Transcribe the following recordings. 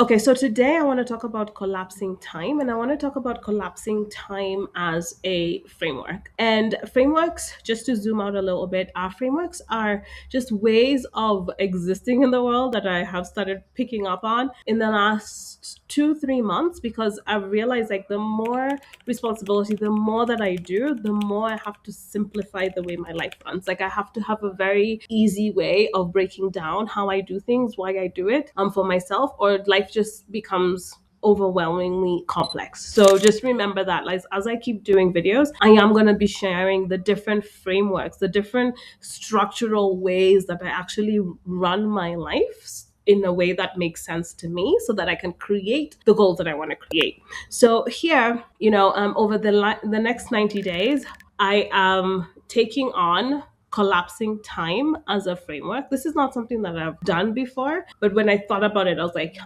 Okay, so today I want to talk about collapsing time, and I want to talk about collapsing time as a framework. And frameworks, just to zoom out a little bit, our frameworks are just ways of existing in the world that I have started picking up on in the last 2, 3 months, because I've realized like the more responsibility, the more that I do, the more I have to simplify the way my life runs. Like I have to have a very easy way of breaking down how I do things, why I do it, for myself, or life just becomes overwhelmingly complex. So just remember that, like, as I keep doing videos, I am going to be sharing the different frameworks, the different structural ways that I actually run my life in a way that makes sense to me so that I can create the goals that I want to create. So here, over the next 90 days, I am taking on collapsing time as a framework. This is not something that I've done before, but when I thought about it, I was like,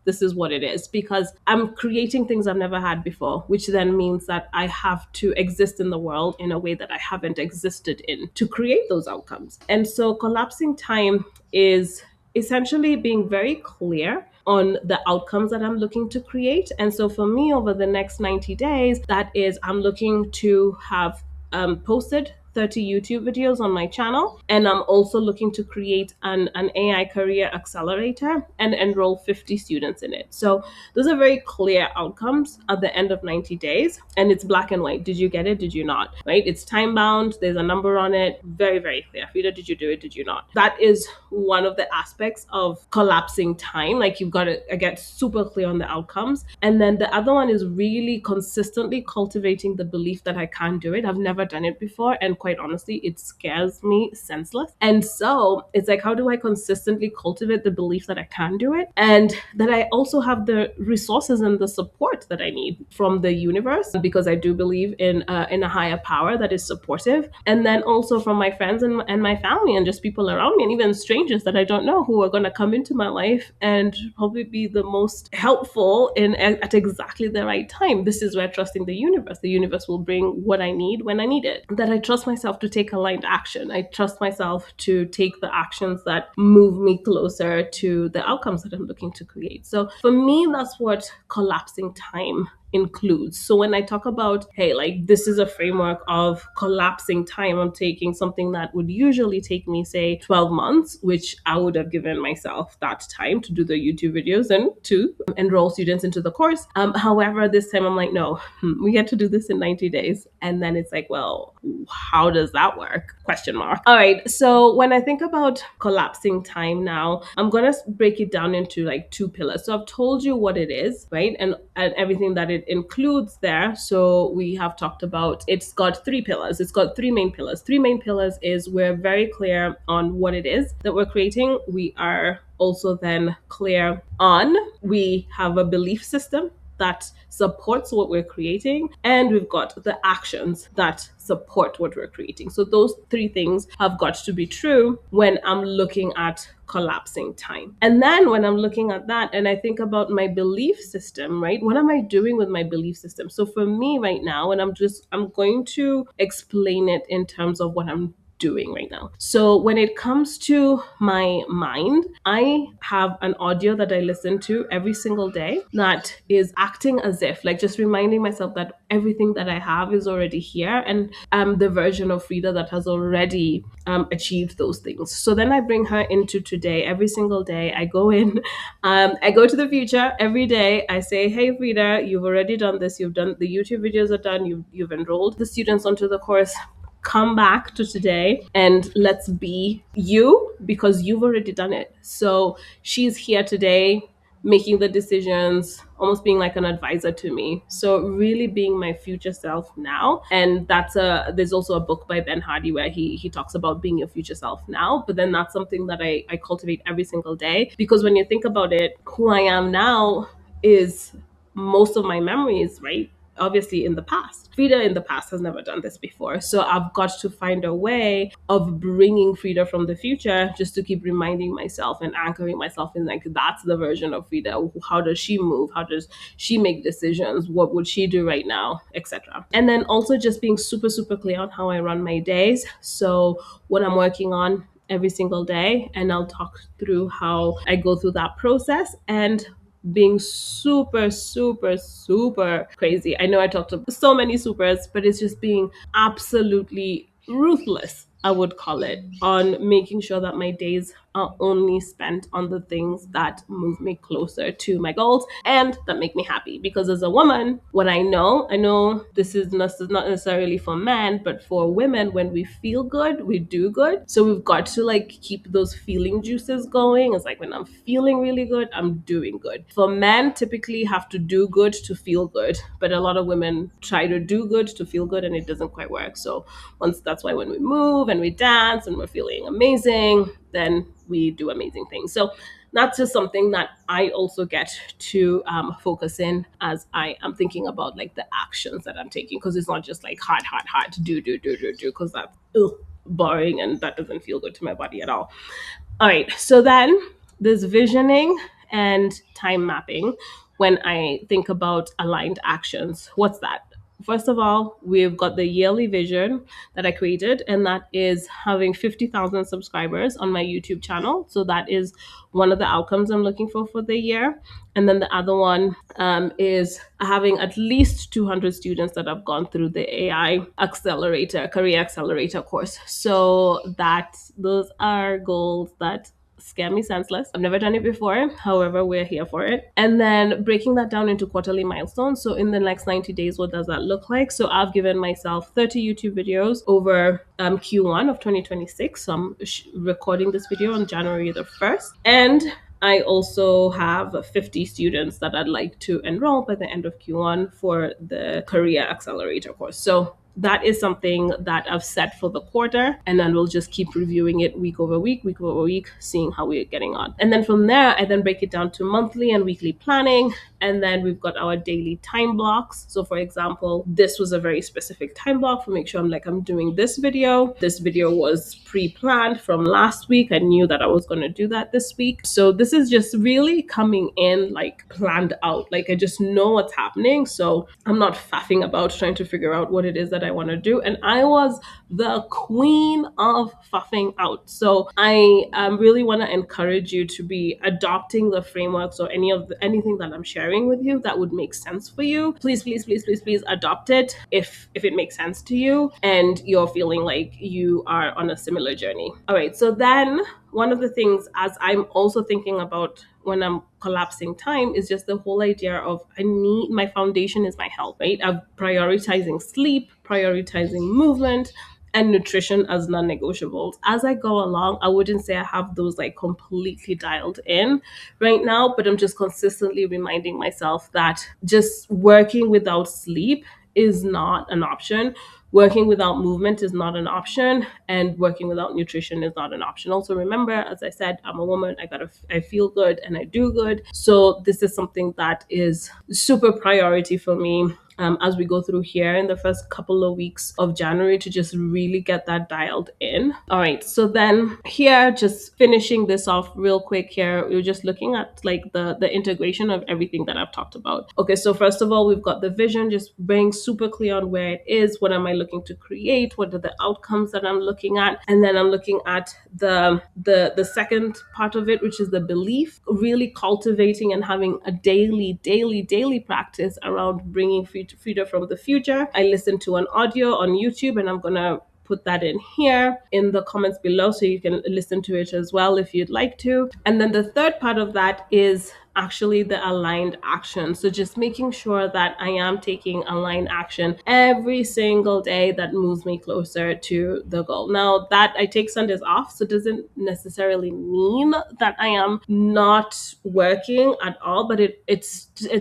this is what it is, because I'm creating things I've never had before, which then means that I have to exist in the world in a way that I haven't existed in to create those outcomes. And so collapsing time is essentially being very clear on the outcomes that I'm looking to create. And so for me, over the next 90 days, that is, I'm looking to have posted 30 YouTube videos on my channel. And I'm also looking to create an AI career accelerator and enroll 50 students in it. So those are very clear outcomes at the end of 90 days. And it's black and white. Did you get it? Did you not? Right? It's time bound. There's a number on it. Very, very clear. Frida, did you do it? Did you not? That is one of the aspects of collapsing time. Like you've got to get super clear on the outcomes. And then the other one is really consistently cultivating the belief that I can do it. I've never done it before. And quite honestly, it scares me senseless. And so it's like, how do I consistently cultivate the belief that I can do it? And that I also have the resources and the support that I need from the universe, because I do believe in a higher power that is supportive. And then also from my friends and my family and just people around me, and even strangers that I don't know, who are going to come into my life and probably be the most helpful at exactly the right time. This is where trusting the universe will bring what I need when I need it. That I trust myself to take aligned action. I trust myself to take the actions that move me closer to the outcomes that I'm looking to create. So for me, that's what collapsing time includes. So when I talk about, hey, like this is a framework of collapsing time, I'm taking something that would usually take me, say, 12 months, which I would have given myself that time to do the YouTube videos and to enroll students into the course. However, this time I'm like, no, we get to do this in 90 days. And then it's like, well, how does that work? Question mark. All right. So when I think about collapsing time now, I'm going to break it down into like two pillars. So I've told you what it is, right? And everything that it includes there. So we have talked about, it's got three pillars. It's got three main pillars. Three main pillars is we're very clear on what it is that we're creating. We are also then clear on, we have a belief system that supports what we're creating, and we've got the actions that support what we're creating. So those three things have got to be true when I'm looking at collapsing time. And then when I'm looking at that and I think about my belief system, right? What am I doing with my belief system? So for me right now, and I'm going to explain it in terms of what I'm doing right now. So when it comes to my mind, I have an audio that I listen to every single day that is acting as if, like, just reminding myself that everything that I have is already here, and I'm the version of Frida that has already achieved those things. So then I bring her into today. Every single day I go in, I go to the future every day. I say, hey Frida, you've already done this. You've done the YouTube videos are done. You've enrolled the students onto the course. Come back to today and let's be you, because you've already done it. So she's here today making the decisions, almost being like an advisor to me. So really being my future self now. And there's also a book by Ben Hardy where he talks about being your future self now. But then that's something that I cultivate every single day, because when you think about it, who I am now is most of my memories, right? Obviously in the past. Frida in the past has never done this before. So I've got to find a way of bringing Frida from the future, just to keep reminding myself and anchoring myself in, like, that's the version of Frida. How does she move? How does she make decisions? What would she do right now? Etc. And then also just being super, super clear on how I run my days. So what I'm working on every single day, and I'll talk through how I go through that process. And being super, super, super crazy. I know I talked to so many supers, but it's just being absolutely ruthless, I would call it, on making sure that my days are only spent on the things that move me closer to my goals and that make me happy. Because as a woman, what I know this is not necessarily for men, but for women, when we feel good, we do good. So we've got to like keep those feeling juices going. It's like when I'm feeling really good, I'm doing good. For men, typically have to do good to feel good, but a lot of women try to do good to feel good and it doesn't quite work. So once that's why when we move and we dance and we're feeling amazing, then we do amazing things. So that's just something that I also get to focus in as I am thinking about like the actions that I'm taking, because it's not just like hard to do, because that's boring and that doesn't feel good to my body at all. All right, so then there's visioning and time mapping. When I think about aligned actions, what's that? First of all, we've got the yearly vision that I created, and that is having 50,000 subscribers on my YouTube channel. So that is one of the outcomes I'm looking for the year. And then the other one is having at least 200 students that have gone through the AI accelerator, career accelerator course. So that those are goals that scare me senseless. I've never done it before. However, we're here for it. And then breaking that down into quarterly milestones. So in the next 90 days, what does that look like? So I've given myself 30 YouTube videos over Q1 of 2026. So I'm recording this video on January the 1st. And I also have 50 students that I'd like to enroll by the end of Q1 for the Career Accelerator course. So that is something that I've set for the quarter, and then we'll just keep reviewing it week over week, seeing how we're getting on. And then from there, I then break it down to monthly and weekly planning, and then we've got our daily time blocks. So for example, this was a very specific time block for make sure I'm doing this video. This video was pre-planned from last week. I knew that I was going to do that this week. So this is just really coming in like planned out. Like I just know what's happening. So I'm not faffing about trying to figure out what it is that I want to do. And I was the queen of faffing out. So I really want to encourage you to be adopting the frameworks or anything that I'm sharing with you that would make sense for you. Please, please, please, please, please adopt it if it makes sense to you and you're feeling like you are on a similar journey. All right. So then one of the things as I'm also thinking about when I'm collapsing time is just the whole idea of my foundation is my health, right? I'm prioritizing sleep, prioritizing movement, and nutrition as non-negotiables. As I go along, I wouldn't say I have those like completely dialed in right now, but I'm just consistently reminding myself that just working without sleep is not an option. Working without movement is not an option, and working without nutrition is not an option. Also, remember, as I said, I'm a woman. I feel good and I do good. So this is something that is super priority for me as we go through here in the first couple of weeks of January to just really get that dialed in. All right, so then here, just finishing this off real quick here, we're just looking at like the integration of everything that I've talked about. Okay, so first of all, we've got the vision, just being super clear on where it is, what am I looking to create, what are the outcomes that I'm looking at, and then I'm looking at the second part of it, which is the belief, really cultivating and having a daily practice around bringing Freda from the future. I listened to an audio on YouTube, and I'm gonna put that in here in the comments below so you can listen to it as well if you'd like to. And then the third part of that is actually the aligned action. So just making sure that I am taking aligned action every single day that moves me closer to the goal. Now that I take Sundays off, so it doesn't necessarily mean that I am not working at all, but it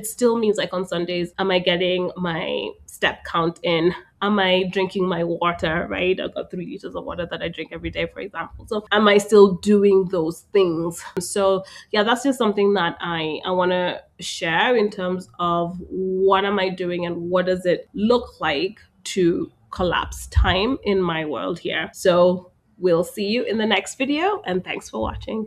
still means like on Sundays, am I getting my step count in? Am I drinking my water, right? I've got 3 liters of water that I drink every day, for example. So am I still doing those things? So yeah, that's just something that I want to share in terms of what am I doing and what does it look like to collapse time in my world here. So we'll see you in the next video, and thanks for watching.